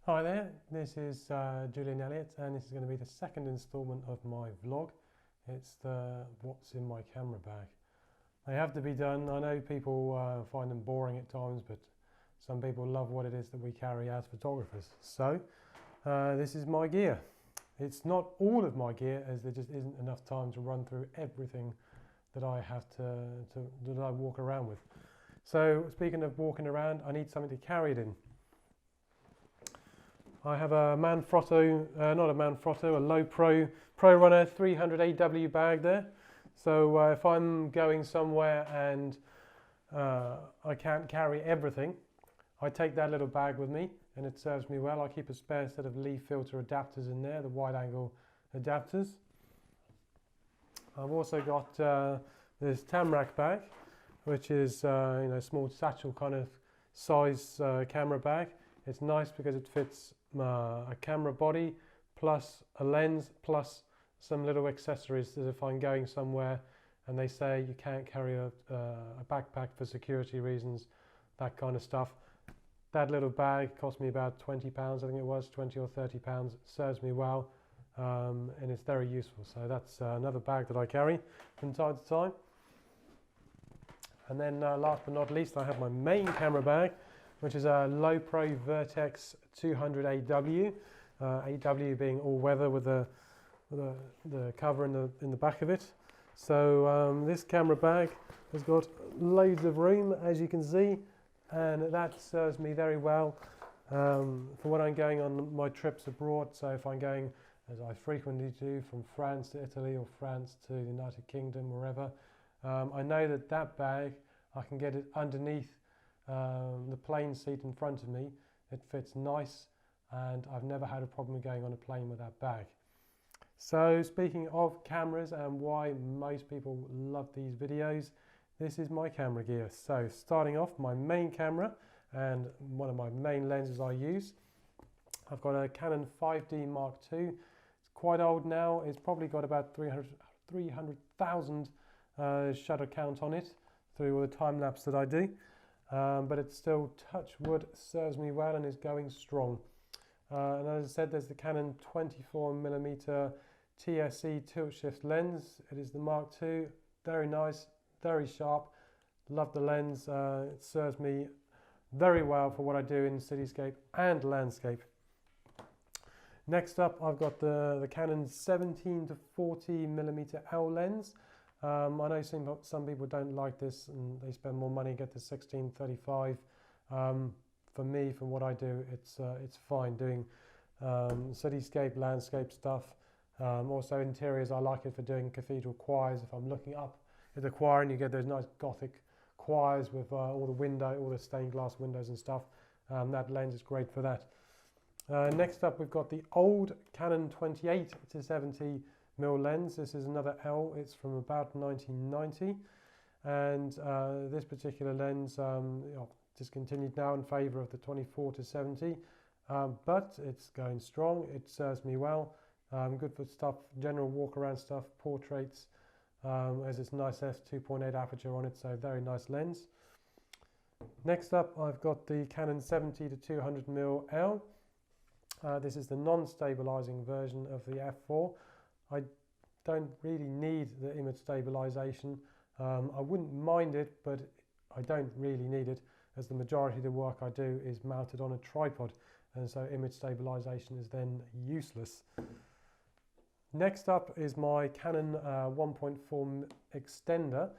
Hi there, this is Julian Elliott, and this is going to be the second instalment of my vlog. It's the what's in my camera bag. They have to be done. I know people find them boring at times, but some people love what it is that we carry as photographers. So this is my gear. It's not all of my gear, as there just isn't enough time to run through everything that I have that I walk around with. So speaking of walking around, I need something to carry it in. I have a Manfrotto, not a Manfrotto, a low Pro Runner 300 AW bag there. So if I'm going somewhere and I can't carry everything, I take that little bag with me and it serves me well. I keep a spare set of leaf filter adapters in there, the wide angle adapters. I've also got this Tamarack bag, which is small satchel kind of size camera bag. It's nice because it fits a camera body plus a lens plus some little accessories that if I'm going somewhere and they say you can't carry a backpack for security reasons, that kind of stuff. That little bag cost me about £20, I think it was, 20 or 30 pounds. It serves me well and it's very useful. So that's another bag that I carry from time to time. And then last but not least, I have my main camera bag, which is a low Pro Vertex 200 AW. AW being all weather with the cover in the back of it. So this camera bag has got loads of room, as you can see, and that serves me very well for when I'm going on my trips abroad. So if I'm going, as I frequently do, from France to Italy or France to the United Kingdom, wherever, I know that bag, I can get it underneath the plane seat in front of me. It fits nice, and I've never had a problem going on a plane with that bag. So speaking of cameras and why most people love these videos, this is my camera gear. So starting off, my main camera and one of my main lenses I use. I've got a Canon 5D Mark II. It's quite old now. It's probably got about 300,000 shutter count on it through all the time lapse that I do. But it's still, touch wood, serves me well and is going strong. And as I said, there's the Canon 24mm TSE tilt shift lens. It is the Mark II, very nice, very sharp. Love the lens. It serves me very well for what I do in cityscape and landscape. Next up, I've got the Canon 17 to 40mm L lens. I know some people don't like this and they spend more money, get the 16-35. For me, for what I do, it's fine doing cityscape, landscape stuff. Also interiors, I like it for doing cathedral choirs. If I'm looking up at the choir and you get those nice Gothic choirs with all the stained glass windows and stuff, that lens is great for that. Next up, we've got the old Canon 28 to 70mm lens. This is another L. It's from about 1990, and this particular lens discontinued now in favor of the 24 to 70, but it's going strong. It serves me well. Good for stuff, general walk around stuff, portraits, as it's nice f2.8 aperture on it, so very nice lens. Next up, I've got the Canon 70 to 200mm L. This is the non-stabilizing version of the f4. I don't really need the image stabilization. I wouldn't mind it, but I don't really need it, as the majority of the work I do is mounted on a tripod, and so image stabilization is then useless. Next up is my Canon 1.4 extender.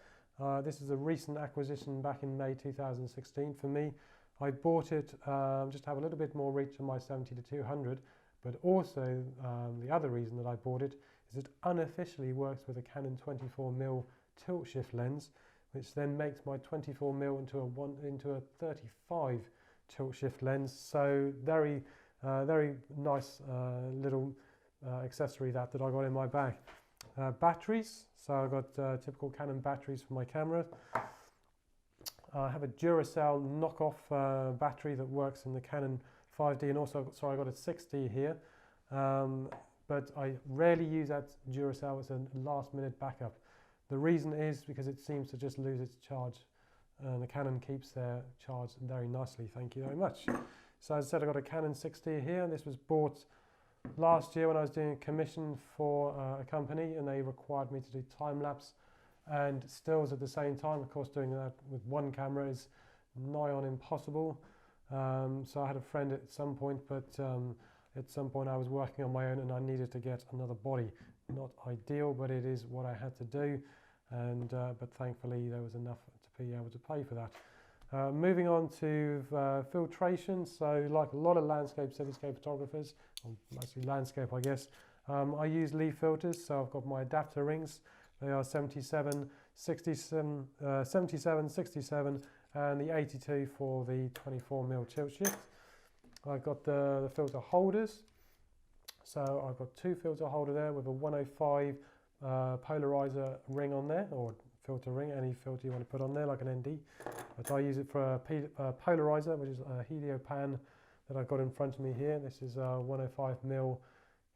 This is a recent acquisition back in May 2016 for me. I bought it just to have a little bit more reach on my 70 to 200, but also the other reason that I bought it is it unofficially works with a Canon 24mm tilt shift lens, which then makes my 24mm into a 35 tilt shift lens. So very nice little accessory that I got in my bag. Batteries, so I've got typical Canon batteries for my camera. I have a Duracell knockoff battery that works in the Canon 5D, and also, sorry, I got a 6D here, but I rarely use that Duracell as a last minute backup. The reason is because it seems to just lose its charge, and the Canon keeps their charge very nicely, thank you very much. So as I said, I got a Canon 6D here. This was bought last year when I was doing a commission for a company, and they required me to do time lapse and stills at the same time. Of course, doing that with one camera is nigh on impossible. So I had a friend at some point, but at some point I was working on my own and I needed to get another body. Not ideal, but it is what I had to do, and but thankfully there was enough to be able to pay for that. Moving on to filtration. So like a lot of landscape, cityscape photographers, or mostly landscape I guess, I use leaf filters. So I've got my adapter rings. They are 77, 67, 67, and the 82 for the 24mm tilt shift. I've got the filter holders. So I've got two filter holder there with a 105 polarizer ring on there, or filter ring, any filter you want to put on there, like an ND. But I use it for a polarizer, which is a Heliopan that I've got in front of me here. This is a 105mm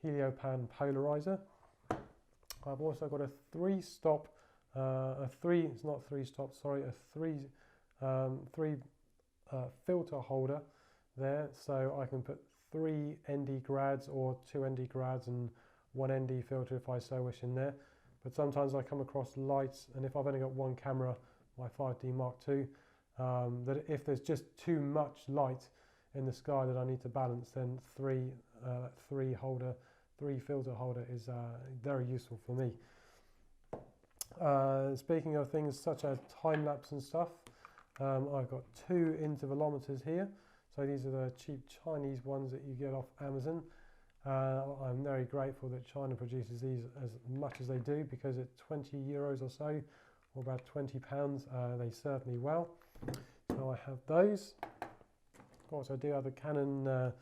Heliopan polarizer. I've also got a three filter holder there, so I can put 3 ND grads or 2 ND grads and 1 ND filter if I so wish in there. But sometimes I come across lights, and if I've only got one camera, my 5D Mark II, that if there's just too much light in the sky that I need to balance, then three filter holder is very useful for me. Speaking of things such as time lapse and stuff, I've got 2 intervalometers here. So these are the cheap Chinese ones that you get off Amazon. I'm very grateful that China produces these as much as they do, because at 20 euros or so, or about 20 pounds, they serve me well. So I have those. Of course, I do have a Canon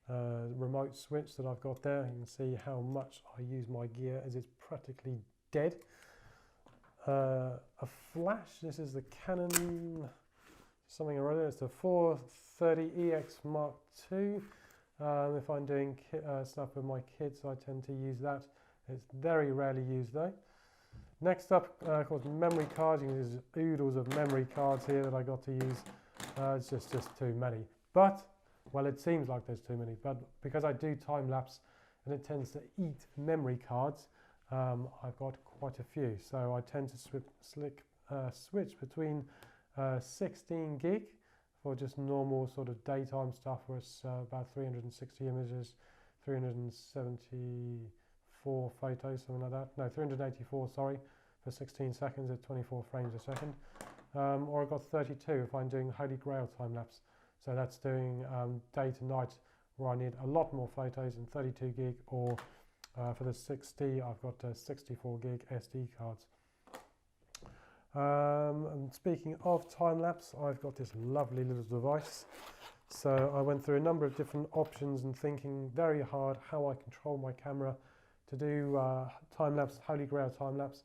remote switch that I've got there. You can see how much I use my gear, as it's practically dead. A flash. This is the Canon something or other. It's the 430EX Mark II. If I'm doing stuff with my kids, I tend to use that. It's very rarely used though. Next up, of course, memory cards. There's oodles of memory cards here that I got to use. It's just too many. But, well, it seems like there's too many. But because I do time lapse and it tends to eat memory cards, I've got quite a few. So I tend to switch between 16 gig for just normal sort of daytime stuff, where it's about 360 images, 374 photos, something like that. No, 384, sorry, for 16 seconds at 24 frames a second. Or I've got 32 if I'm doing Holy Grail time lapse. So that's doing day to night, where I need a lot more photos in 32 gig, or for the 6D, I've got 64 gig SD cards. And speaking of time-lapse, I've got this lovely little device. So I went through a number of different options and thinking very hard how I control my camera to do time-lapse, Holy Grail time-lapse.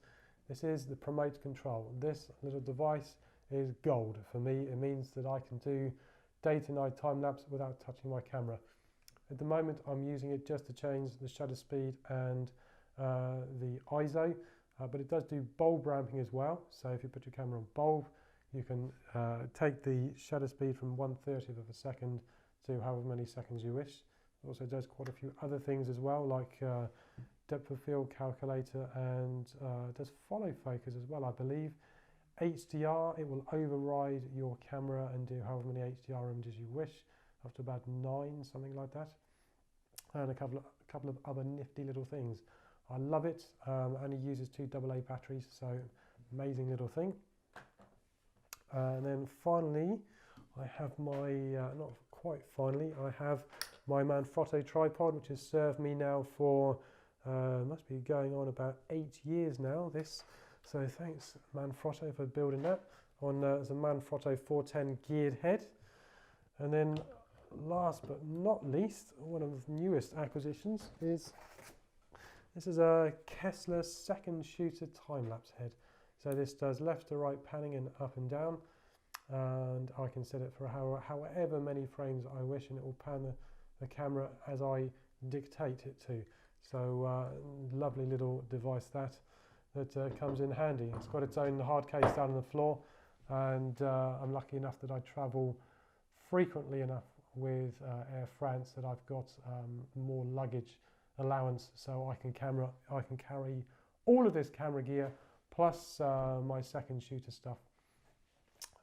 This is the Promote control. This little device is gold for me. It means that I can do day to night time-lapse without touching my camera. At the moment, I'm using it just to change the shutter speed and the ISO. But it does do bulb ramping as well. So if you put your camera on bulb, you can take the shutter speed from 1/30th of a second to however many seconds you wish. It also does quite a few other things as well, like depth of field calculator, and does follow focus as well, I believe. HDR, it will override your camera and do however many HDR images you wish, up to about 9, something like that. And a couple of other nifty little things. I love it. Only uses 2 AA batteries, so amazing little thing. And then finally, I have my, not quite finally, I have my Manfrotto tripod, which has served me now for, must be going on about 8 years now, this. So thanks Manfrotto for building that. It's a Manfrotto 410 geared head. And then last but not least, one of the newest acquisitions is, this is a Kessler second shooter time-lapse head. So this does left to right panning and up and down, and I can set it for however many frames I wish, and it will pan the camera as I dictate it to. So lovely little device that comes in handy. It's got its own hard case down on the floor, and I'm lucky enough that I travel frequently enough with Air France that I've got more luggage allowance, so I can carry all of this camera gear plus my second shooter stuff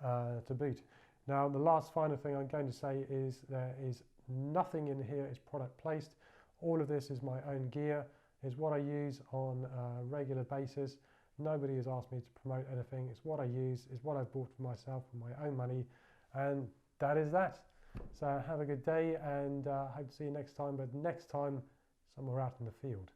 to boot. Now the last final thing I'm going to say is there is nothing in here is product placed. All of this is my own gear, is what I use on a regular basis. Nobody has asked me to promote anything. It's what I use, it's what I've bought for myself with my own money, and that is that. So have a good day, and hope to see you next time, but next time somewhere out in the field.